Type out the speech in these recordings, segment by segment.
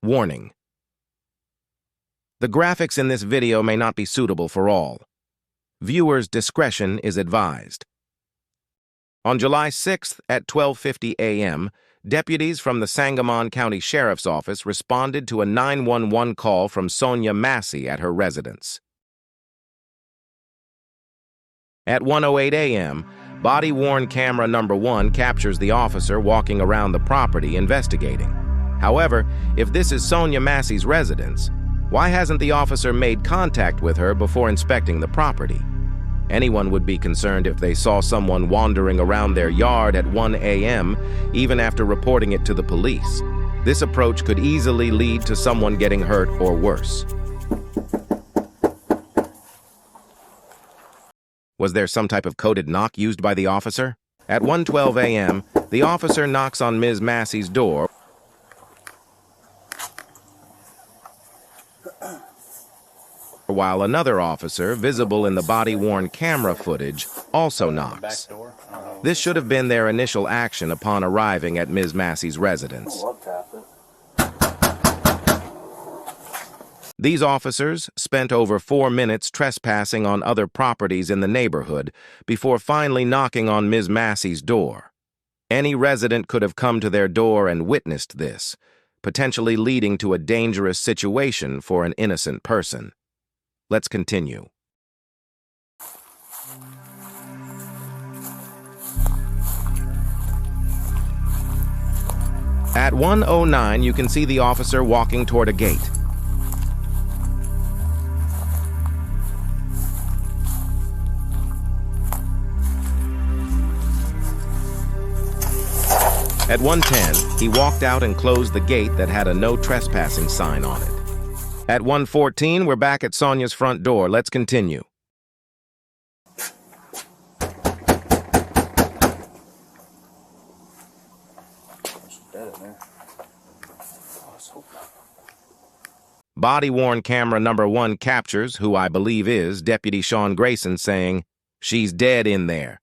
Warning: the graphics in this video may not be suitable for all. Viewers' discretion is advised. On July 6th at 12:50 a.m., deputies from the Sangamon County Sheriff's Office responded to a 911 call from Sonia Massey at her residence. At 1:08 a.m., body-worn camera number 1 captures the officer walking around the property investigating. However, if this is Sonia Massey's residence, why hasn't the officer made contact with her before inspecting the property? Anyone would be concerned if they saw someone wandering around their yard at 1 a.m., even after reporting it to the police. This approach could easily lead to someone getting hurt or worse. Was there some type of coded knock used by the officer? At 1:12 a.m., the officer knocks on Ms. Massey's door, while another officer, visible in the body-worn camera footage, also knocks. This should have been their initial action upon arriving at Ms. Massey's residence. These officers spent over 4 minutes trespassing on other properties in the neighborhood before finally knocking on Ms. Massey's door. Any resident could have come to their door and witnessed this, potentially leading to a dangerous situation for an innocent person. Let's continue. At 1:09, you can see the officer walking toward a gate. At 1:10, he walked out and closed the gate that had a no trespassing sign on it. At 1:14, we're back at Sonia's front door. Let's continue. Body-worn camera number 1 captures who I believe is Deputy Sean Grayson saying, "She's dead in there,"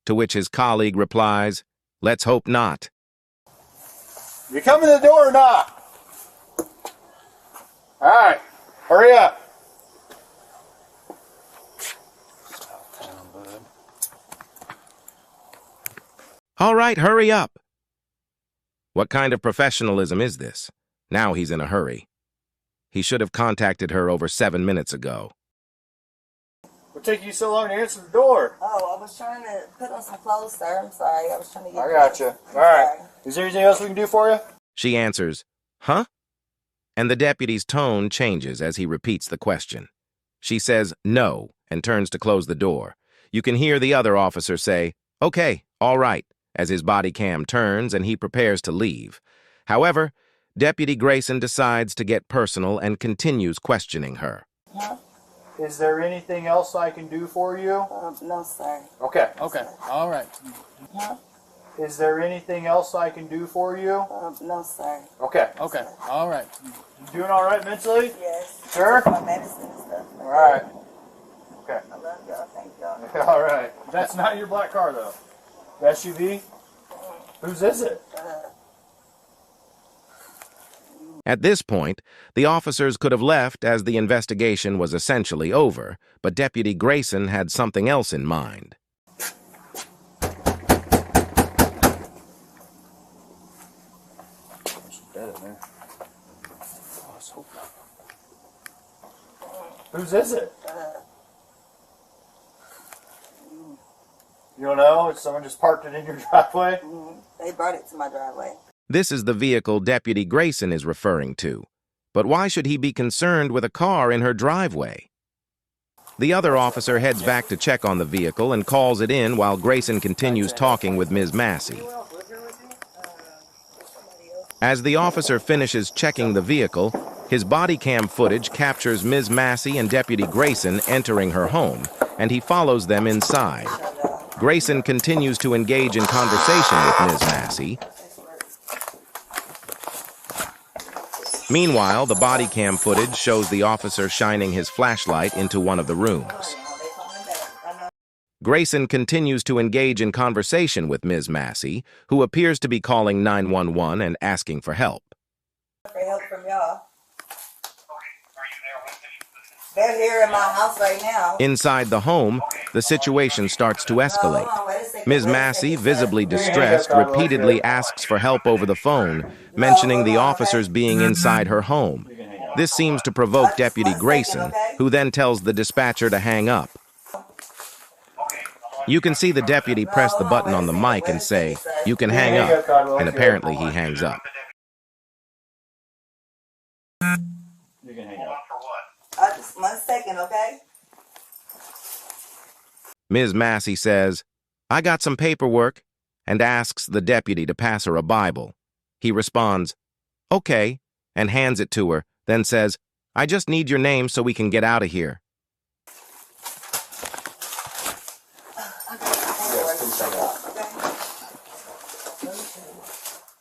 to which his colleague replies, "Let's hope not." You come in the door or not? All right, hurry up. All right, hurry up. What kind of professionalism is this? Now he's in a hurry. He should have contacted her over 7 minutes ago. What took you so long to answer the door? Oh, I was trying to put on some clothes, sir. I'm sorry. I was trying to get... I got you. All right. Is there anything else we can do for you? She answers, "Huh?" And the deputy's tone changes as he repeats the question. She says no and turns to close the door. You can hear the other officer say, "Okay, all right," as his body cam turns and he prepares to leave. However, Deputy Grayson decides to get personal and continues questioning her. Huh? Is there anything else I can do for you? No, sir. Okay. Okay. All right. Huh? Is there anything else I can do for you? No, sir. Okay. Okay. All right. You doing all right mentally? Yes. Sure? My medicine and stuff. All right. Okay. I love y'all. Thank y'all. All right. That's not your black car, though. The SUV? Whose is it? At this point, the officers could have left as the investigation was essentially over, but Deputy Grayson had something else in mind. Whose is it? You don't know? Someone just parked it in your driveway? They brought it to my driveway. This is the vehicle Deputy Grayson is referring to. But why should he be concerned with a car in her driveway? The other officer heads back to check on the vehicle and calls it in while Grayson continues talking with Ms. Massey. As the officer finishes checking the vehicle, his body cam footage captures Ms. Massey and Deputy Grayson entering her home, and he follows them inside. Grayson continues to engage in conversation with Ms. Massey. Meanwhile, the body cam footage shows the officer shining his flashlight into one of the rooms. Grayson continues to engage in conversation with Ms. Massey, who appears to be calling 911 and asking for help. For help from y'all. They're here in my house right now. Inside the home, the situation starts to escalate. Hold on, wait a second, Ms. wait a Massey, second, sir. visibly distressed, repeatedly asks for help over the phone, mentioning the officers being inside her home. This seems to provoke Deputy Grayson, who then tells the dispatcher to hang up. You can see the deputy press the button on the mic and say, "You can hang up," and apparently he hangs up. You can hang up. Just 1 second, okay? Ms. Massey says, "I got some paperwork," and asks the deputy to pass her a Bible. He responds, "Okay," and hands it to her, then says, "I just need your name so we can get out of here."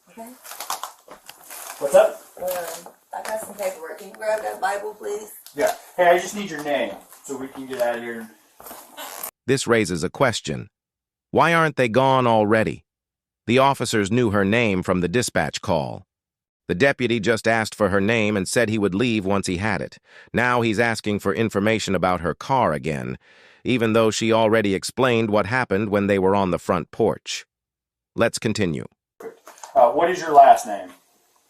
Okay? What's up? I got some paperwork. Can you grab that Bible, please? Yeah. Hey, I just need your name so we can get out of here. This raises a question. Why aren't they gone already? The officers knew her name from the dispatch call. The deputy just asked for her name and said he would leave once he had it. Now he's asking for information about her car again, even though she already explained what happened when they were on the front porch. Let's continue. What is your last name?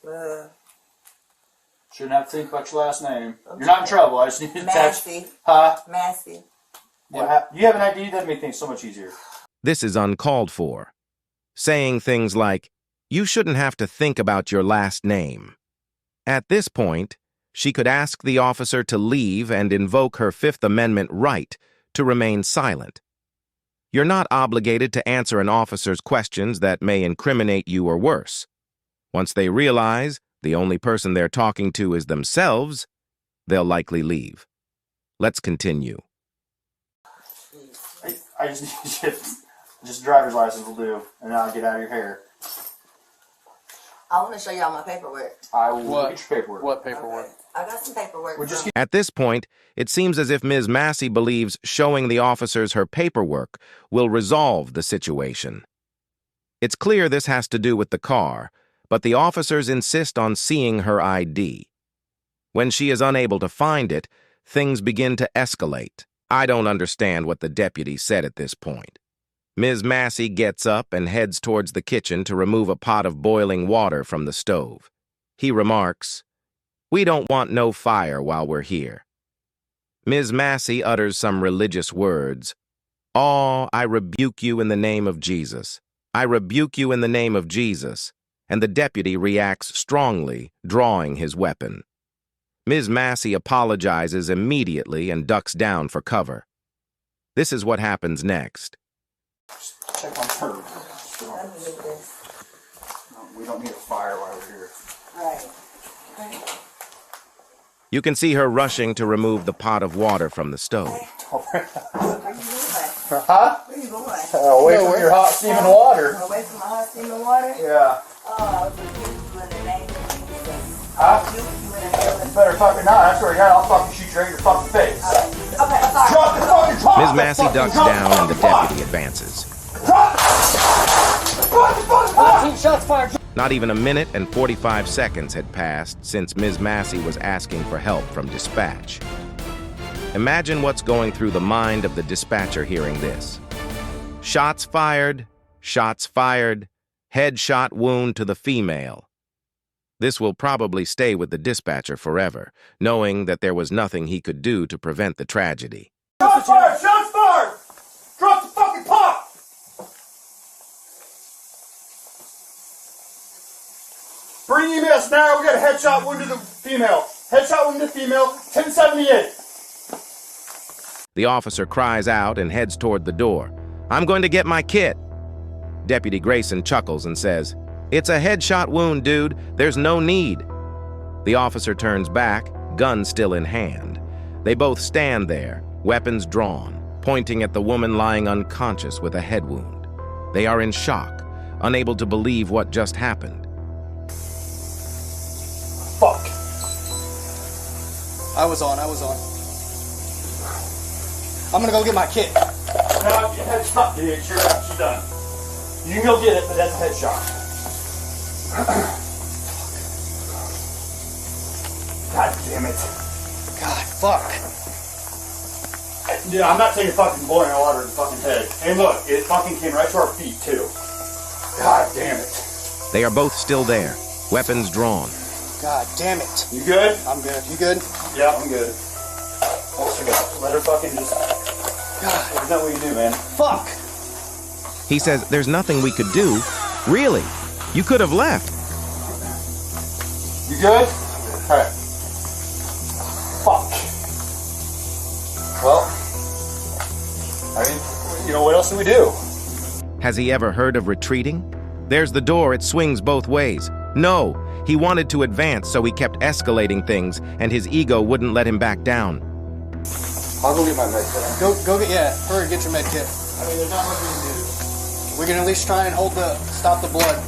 Uh, Shouldn't have to think about your last name. You're not in trouble. I just need to attach. Massey. Huh? Massey. You have an ID? That'd make things so much easier. This is uncalled for. Saying things like, "You shouldn't have to think about your last name." At this point, she could ask the officer to leave and invoke her Fifth Amendment right to remain silent. You're not obligated to answer an officer's questions that may incriminate you or worse. Once they realize the only person they're talking to is themselves, they'll likely leave. Let's continue. I just need just a driver's license will do, and then I'll get out of your hair. I want to show y'all my paperwork. I will get your paperwork. What paperwork? Okay. I got some paperwork. We'll just At this point, it seems as if Ms. Massey believes showing the officers her paperwork will resolve the situation. It's clear this has to do with the car, but the officers insist on seeing her ID. When she is unable to find it, things begin to escalate. I don't understand what the deputy said at this point. Ms. Massey gets up and heads towards the kitchen to remove a pot of boiling water from the stove. He remarks, "We don't want no fire while we're here." Ms. Massey utters some religious words. "Oh, I rebuke you in the name of Jesus. I rebuke you in the name of Jesus." And the deputy reacts strongly, drawing his weapon. Ms. Massey apologizes immediately and ducks down for cover. This is what happens next. check on her. Let me do this. We don't need a fire while we're here. Right. Okay. You can see her rushing to remove the pot of water from the stove. Where you going? Huh? Where you going? Away from your hot steaming water. Away from my hot steaming water? Yeah. Oh, I was rebuke you in the name of Jesus. Huh? Rebuke you in the name of You better fucking not. I swear to God, I'll fucking shoot you right in your fucking face. Okay, I'm sorry. Drop the fucking top! Ms. Massey ducks down and the deputy advances. Drop the fucking top! 14 shots fired. Not even a minute and 45 seconds had passed since Ms. Massey was asking for help from dispatch. Imagine what's going through the mind of the dispatcher hearing this. Shots fired, headshot wound to the female. This will probably stay with the dispatcher forever, knowing that there was nothing he could do to prevent the tragedy. Shots fired! Shots fired! Drop the fucking pot! Bring EMS now. We got a headshot wound to the female. Headshot wound to the female. 1078. The officer cries out and heads toward the door. "I'm going to get my kit." Deputy Grayson chuckles and says, "It's a headshot wound, dude. There's no need." The officer turns back, gun still in hand. They both stand there, weapons drawn, pointing at the woman lying unconscious with a head wound. They are in shock, unable to believe what just happened. Fuck. I was on. I'm gonna go get my kit. No, headshot, dude. Sure, she's done. You can go get it, but that's a headshot. God damn it. God, fuck. Dude, I'm not taking fucking boiling water in the fucking head. And look, it fucking came right to our feet, too. God damn it. They are both still there, weapons drawn. God damn it. You good? I'm good. You good? Yeah, I'm good. Let's go. Let her fucking just... God. Isn't that what you do, man? Fuck. He says there's nothing we could do. Really? You could have left. You good? Alright. Fuck. Well, I mean, you know, what else do we do? Has he ever heard of retreating? There's the door, it swings both ways. No, he wanted to advance, so he kept escalating things, and his ego wouldn't let him back down. I'll go get my med kit. Go get, hurry, get your med kit. I mean, there's not much we can do. We can at least try and stop the blood.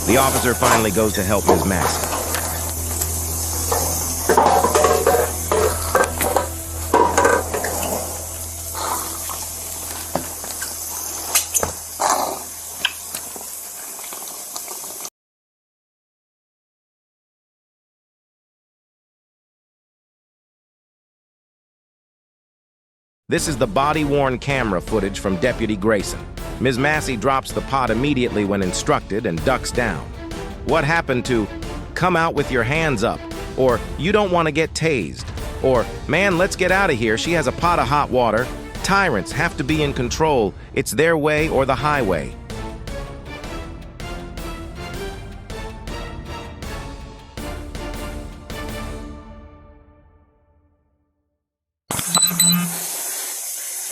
The officer finally goes to help Ms. Massey. This is the body-worn camera footage from Deputy Grayson. Ms. Massey drops the pot immediately when instructed and ducks down. What happened to, come out with your hands up, or you don't want to get tased, or man, let's get out of here, she has a pot of hot water. Tyrants have to be in control. It's their way or the highway.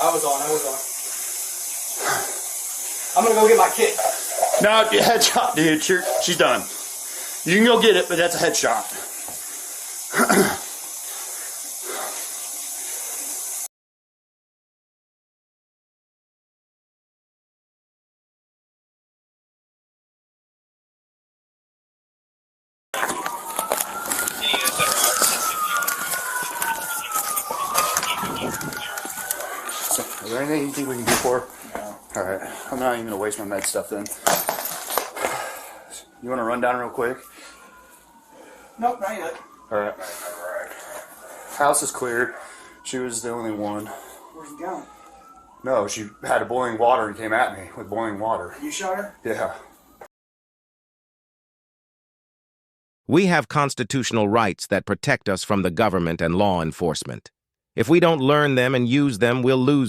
I was on. I'm gonna go get my kit. No, headshot, dude. She's done. You can go get it, but that's a headshot. So, is there anything you think we can do for her? No. Alright, I'm not even gonna waste my med stuff then. You wanna run down real quick? Nope, not yet. Alright. House is cleared. She was the only one. Where's he going? No, she had a boiling water and came at me with boiling water. You shot her? Yeah. We have constitutional rights that protect us from the government and law enforcement. If we don't learn them and use them, we'll lose